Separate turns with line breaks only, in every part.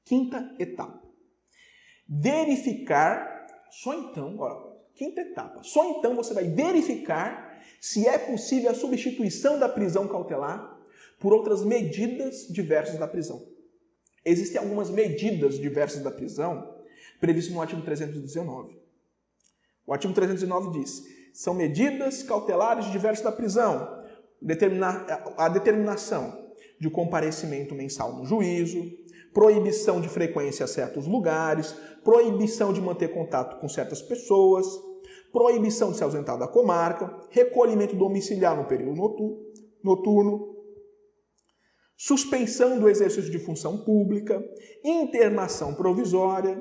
Quinta etapa. Verificar, só então, quinta etapa, só então você vai verificar se é possível a substituição da prisão cautelar por outras medidas diversas da prisão. Existem algumas medidas diversas da prisão previstas no artigo 319. O artigo 319 diz: são medidas cautelares diversas da prisão, a determinação de comparecimento mensal no juízo, proibição de frequência a certos lugares, proibição de manter contato com certas pessoas, proibição de se ausentar da comarca, recolhimento domiciliar no período noturno, suspensão do exercício de função pública, internação provisória,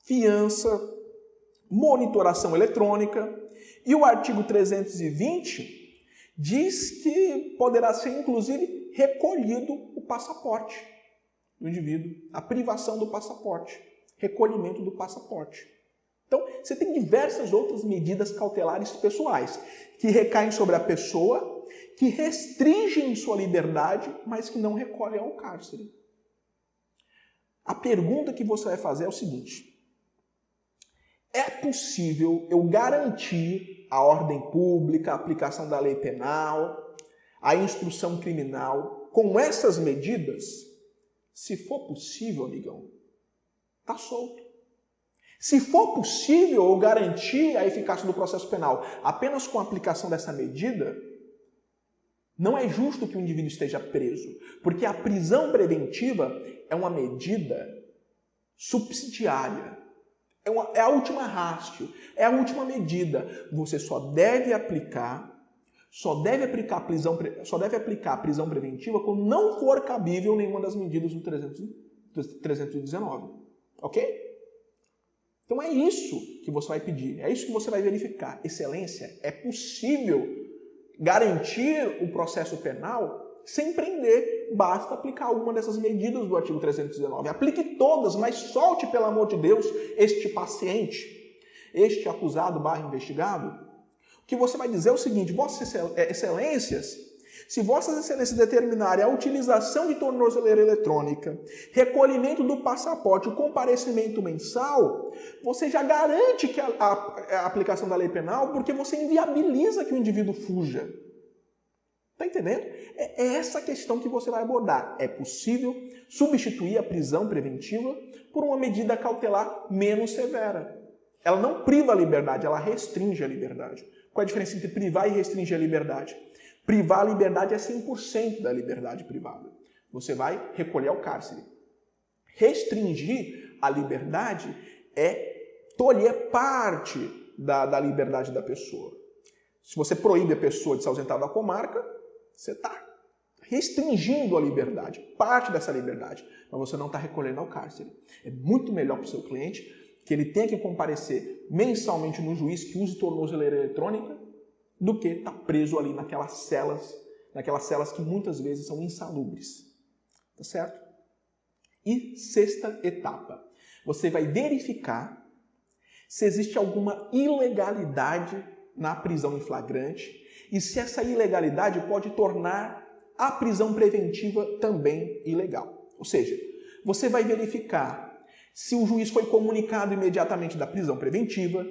fiança, monitoração eletrônica. E o artigo 320 diz que poderá ser, inclusive, recolhido o passaporte do indivíduo, a privação do passaporte, recolhimento do passaporte. Então, você tem diversas outras medidas cautelares pessoais que recaem sobre a pessoa, que restringem sua liberdade, mas que não recolhem ao cárcere. A pergunta que você vai fazer é o seguinte: é possível eu garantir a ordem pública, a aplicação da lei penal, a instrução criminal com essas medidas? Se for possível, amigão, tá solto. Se for possível eu garantir a eficácia do processo penal apenas com a aplicação dessa medida, não é justo que o indivíduo esteja preso, porque a prisão preventiva é uma medida subsidiária. É a última rástio, é a última medida. Você só deve aplicar a prisão preventiva quando não for cabível nenhuma das medidas do 319. Ok? Então é isso que você vai pedir, é isso que você vai verificar. Excelência, é possível garantir o processo penal sem prender. Basta aplicar alguma dessas medidas do artigo 319. Aplique todas, mas solte, pelo amor de Deus, este paciente, este acusado / investigado. O que você vai dizer é o seguinte: Vossas Excelências, se Vossas Excelências determinarem a utilização de tornozeleira eletrônica, recolhimento do passaporte, o comparecimento mensal, você já garante que a aplicação da lei penal, porque você inviabiliza que o indivíduo fuja. Está entendendo? É essa questão que você vai abordar. É possível substituir a prisão preventiva por uma medida cautelar menos severa. Ela não priva a liberdade, ela restringe a liberdade. Qual é a diferença entre privar e restringir a liberdade? Privar a liberdade é 100% da liberdade privada. Você vai recolher ao cárcere. Restringir a liberdade é tolher parte da liberdade da pessoa. Se você proíbe a pessoa de se ausentar da comarca, você está restringindo a liberdade, parte dessa liberdade, mas você não está recolhendo ao cárcere. É muito melhor para o seu cliente que ele tenha que comparecer mensalmente no juiz que use tornozeleira eletrônica do que estar preso ali naquelas celas que muitas vezes são insalubres. Tá certo? E sexta etapa, você vai verificar se existe alguma ilegalidade na prisão em flagrante e se essa ilegalidade pode tornar a prisão preventiva também ilegal. Ou seja, você vai verificar se o juiz foi comunicado imediatamente da prisão preventiva,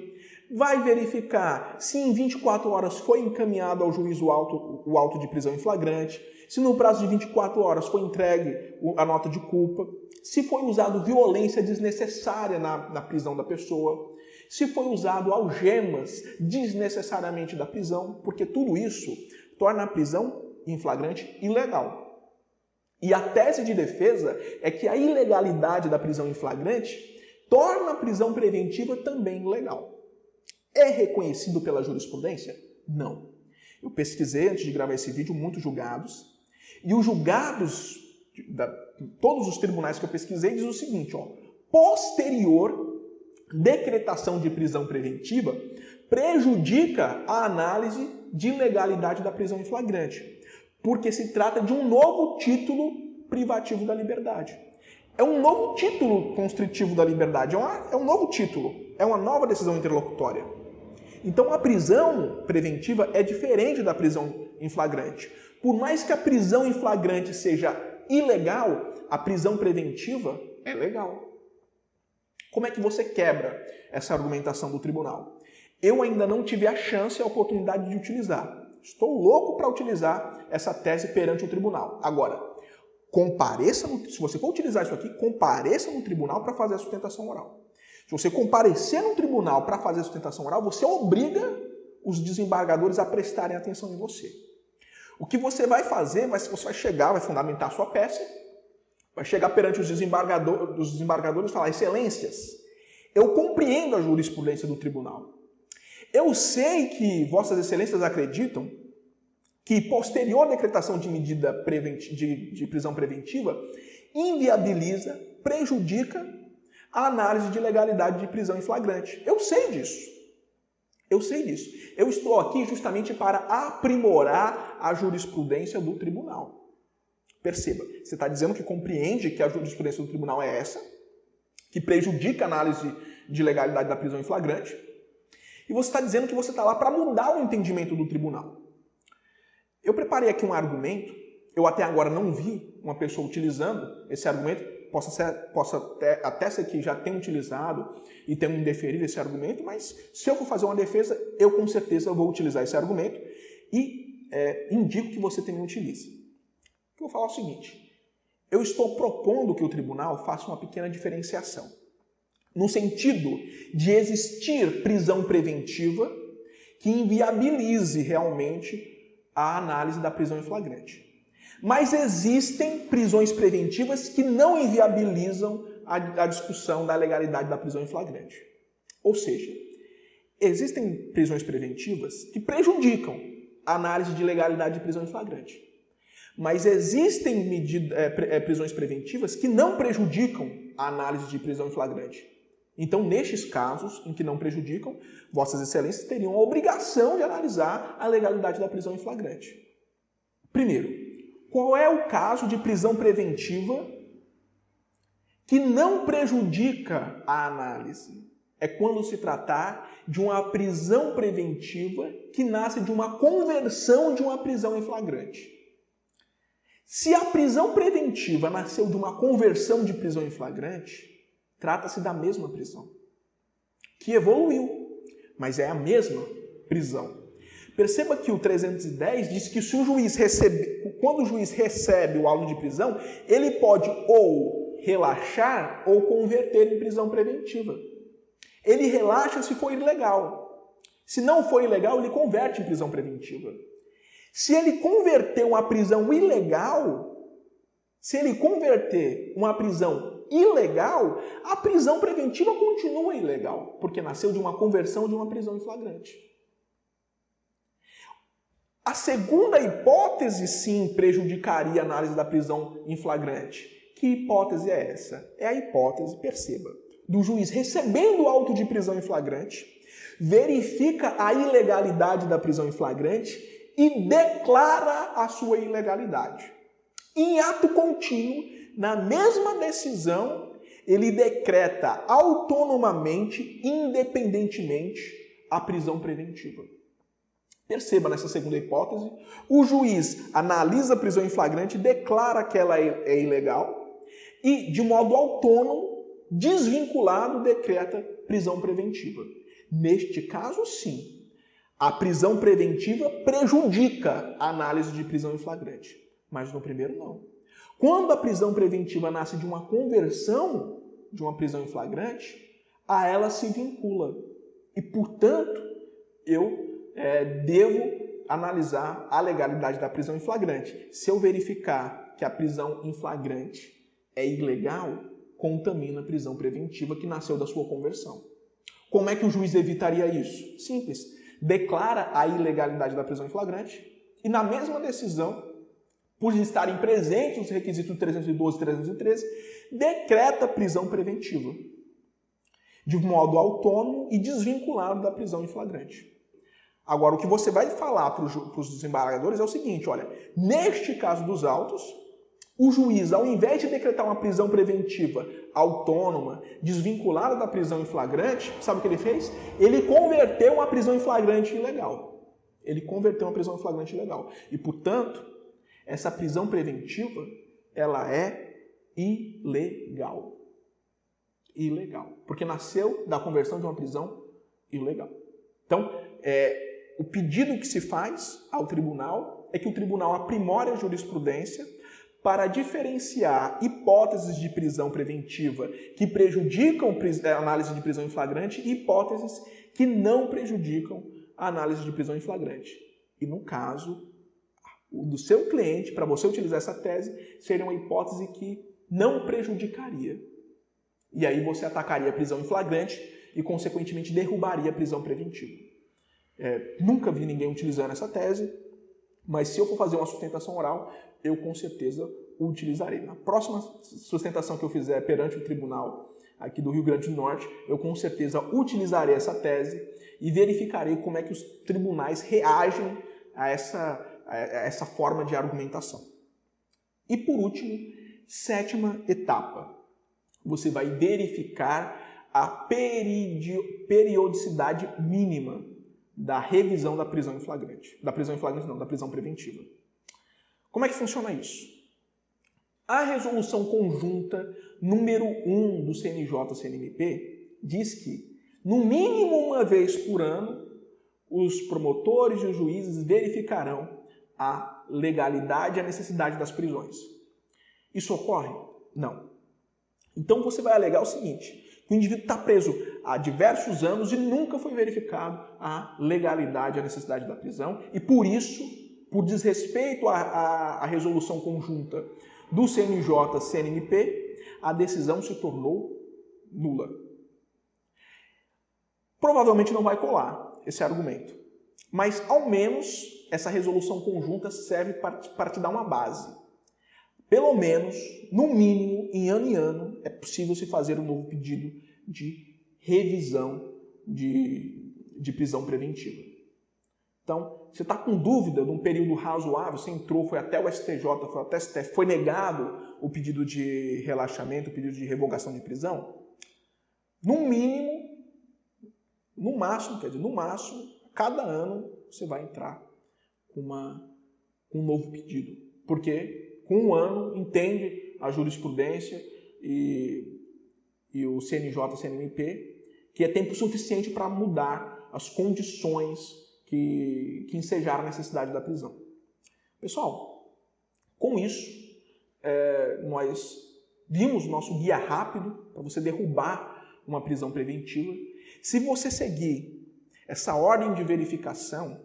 vai verificar se em 24 horas foi encaminhado ao juiz o auto de prisão em flagrante, se no prazo de 24 horas foi entregue a nota de culpa, se foi usado violência desnecessária na prisão da pessoa, se foi usado algemas desnecessariamente da prisão, porque tudo isso torna a prisão em flagrante ilegal. E a tese de defesa é que a ilegalidade da prisão em flagrante torna a prisão preventiva também ilegal. É reconhecido pela jurisprudência? Não. Eu pesquisei, antes de gravar esse vídeo, muitos julgados, e os julgados, todos os tribunais que eu pesquisei, diz o seguinte, posterior decretação de prisão preventiva prejudica a análise de ilegalidade da prisão em flagrante, porque se trata de um novo título privativo da liberdade. É um novo título constritivo da liberdade, é um novo título, é uma nova decisão interlocutória. Então a prisão preventiva é diferente da prisão em flagrante. Por mais que a prisão em flagrante seja ilegal, a prisão preventiva é legal. Como é que você quebra essa argumentação do tribunal? Eu ainda não tive a chance e a oportunidade de utilizar. Estou louco para utilizar essa tese perante o tribunal. Agora, se você for utilizar isso aqui, compareça no tribunal para fazer a sustentação oral. Se você comparecer no tribunal para fazer a sustentação oral, você obriga os desembargadores a prestarem atenção em você. O que você vai fazer, você vai chegar, vai fundamentar a sua peça, vai chegar perante os desembargadores e falar: excelências, eu compreendo a jurisprudência do tribunal. Eu sei que vossas excelências acreditam que posterior decretação de medida de prisão preventiva inviabiliza, prejudica a análise de legalidade de prisão em flagrante. Eu sei disso. Eu sei disso. Eu estou aqui justamente para aprimorar a jurisprudência do tribunal. Perceba, você está dizendo que compreende que a jurisprudência do tribunal é essa, que prejudica a análise de legalidade da prisão em flagrante, e você está dizendo que você está lá para mudar o entendimento do tribunal. Eu preparei aqui um argumento, eu até agora não vi uma pessoa utilizando esse argumento, possa até ser que já tenha utilizado e tenha indeferido esse argumento, mas se eu for fazer uma defesa, eu com certeza vou utilizar esse argumento e indico que você também utilize. Eu vou falar o seguinte: eu estou propondo que o tribunal faça uma pequena diferenciação, no sentido de existir prisão preventiva que inviabilize realmente a análise da prisão em flagrante. Mas existem prisões preventivas que não inviabilizam a discussão da legalidade da prisão em flagrante. Ou seja, existem prisões preventivas que prejudicam a análise de legalidade de prisão em flagrante. Mas existem prisões preventivas que não prejudicam a análise de prisão em flagrante. Então, nestes casos em que não prejudicam, vossas excelências teriam a obrigação de analisar a legalidade da prisão em flagrante. Primeiro, qual é o caso de prisão preventiva que não prejudica a análise? É quando se tratar de uma prisão preventiva que nasce de uma conversão de uma prisão em flagrante. Se a prisão preventiva nasceu de uma conversão de prisão em flagrante, trata-se da mesma prisão, que evoluiu, mas é a mesma prisão. Perceba que o 310 diz que se o juiz quando o juiz recebe o auto de prisão, ele pode ou relaxar ou converter em prisão preventiva. Ele relaxa se for ilegal. Se não for ilegal, ele converte em prisão preventiva. Se ele converter uma prisão ilegal, a prisão preventiva continua ilegal, porque nasceu de uma conversão de uma prisão em flagrante. A segunda hipótese, sim, prejudicaria a análise da prisão em flagrante. Que hipótese é essa? É a hipótese, perceba, do juiz recebendo o auto de prisão em flagrante, verifica a ilegalidade da prisão em flagrante e declara a sua ilegalidade. Em ato contínuo, na mesma decisão, ele decreta autonomamente, independentemente, a prisão preventiva. Perceba nessa segunda hipótese, o juiz analisa a prisão em flagrante, declara que ela é ilegal e, de modo autônomo, desvinculado, decreta prisão preventiva. Neste caso, sim, a prisão preventiva prejudica a análise de prisão em flagrante, mas no primeiro não. Quando a prisão preventiva nasce de uma conversão de uma prisão em flagrante, a ela se vincula. E, portanto, eu devo analisar a legalidade da prisão em flagrante. Se eu verificar que a prisão em flagrante é ilegal, contamina a prisão preventiva que nasceu da sua conversão. Como é que o juiz evitaria isso? Simples. Declara a ilegalidade da prisão em flagrante e, na mesma decisão, por estarem presentes os requisitos 312 e 313, decreta prisão preventiva, de modo autônomo e desvinculado da prisão em flagrante. Agora, o que você vai falar para os desembargadores é o seguinte: olha, neste caso dos autos, o juiz, ao invés de decretar uma prisão preventiva autônoma, desvinculada da prisão em flagrante, sabe o que ele fez? Ele converteu uma prisão em flagrante ilegal. E, portanto, essa prisão preventiva, ela é ilegal. Ilegal. Porque nasceu da conversão de uma prisão ilegal. Então, o pedido que se faz ao tribunal é que o tribunal aprimore a jurisprudência para diferenciar hipóteses de prisão preventiva que prejudicam a análise de prisão em flagrante e hipóteses que não prejudicam a análise de prisão em flagrante. E no caso do seu cliente, para você utilizar essa tese, seria uma hipótese que não prejudicaria. E aí você atacaria a prisão em flagrante e, consequentemente, derrubaria a prisão preventiva. Nunca vi ninguém utilizando essa tese, mas se eu for fazer uma sustentação oral, eu com certeza o utilizarei. Na próxima sustentação que eu fizer perante o tribunal aqui do Rio Grande do Norte, eu com certeza utilizarei essa tese e verificarei como é que os tribunais reagem a essa forma de argumentação. E por último, 7ª etapa. Você vai verificar a periodicidade mínima da revisão da prisão em flagrante. Da prisão em flagrante não, da prisão preventiva. Como é que funciona isso? A resolução conjunta número 1 do CNJ-CNMP diz que, no mínimo uma vez por ano, os promotores e os juízes verificarão a legalidade e a necessidade das prisões. Isso ocorre? Não. Então você vai alegar o seguinte: o indivíduo está preso há diversos anos e nunca foi verificado a legalidade e a necessidade da prisão e por isso, por desrespeito à resolução conjunta do CNJ-CNMP, a decisão se tornou nula. Provavelmente não vai colar esse argumento, mas ao menos essa resolução conjunta serve para te dar uma base. Pelo menos, no mínimo, em ano, é possível se fazer um novo pedido de revisão de prisão preventiva. Então, você está com dúvida de um período razoável, você entrou, foi até o STJ, foi até o STF, foi negado o pedido de relaxamento, o pedido de revogação de prisão? No mínimo, no máximo, cada ano você vai entrar com um novo pedido. Porque com um ano entende a jurisprudência e o CNJ-CNMP que é tempo suficiente para mudar as condições que ensejaram a necessidade da prisão. Pessoal, com isso, nós vimos nosso guia rápido para você derrubar uma prisão preventiva. Se você seguir essa ordem de verificação,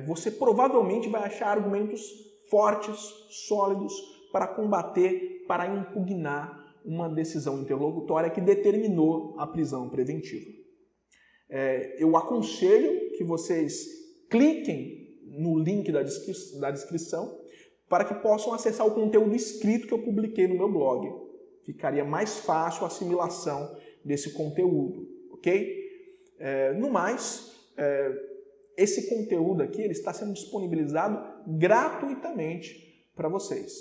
você provavelmente vai achar argumentos fortes, sólidos, para combater, para impugnar uma decisão interlocutória que determinou a prisão preventiva. Eu aconselho que vocês cliquem no link da descrição para que possam acessar o conteúdo escrito que eu publiquei no meu blog. Ficaria mais fácil a assimilação desse conteúdo, ok? No mais, esse conteúdo aqui ele está sendo disponibilizado gratuitamente para vocês.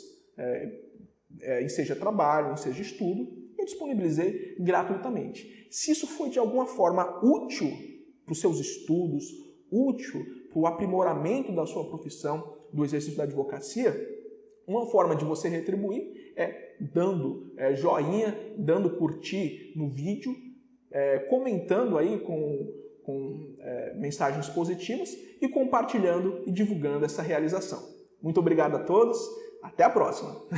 Seja trabalho, seja estudo, eu disponibilizei gratuitamente. Se isso foi de alguma forma útil para os seus estudos, útil para o aprimoramento da sua profissão, do exercício da advocacia, uma forma de você retribuir é dando joinha, dando curtir no vídeo, comentando aí com mensagens positivas e compartilhando e divulgando essa realização. Muito obrigado a todos, até a próxima!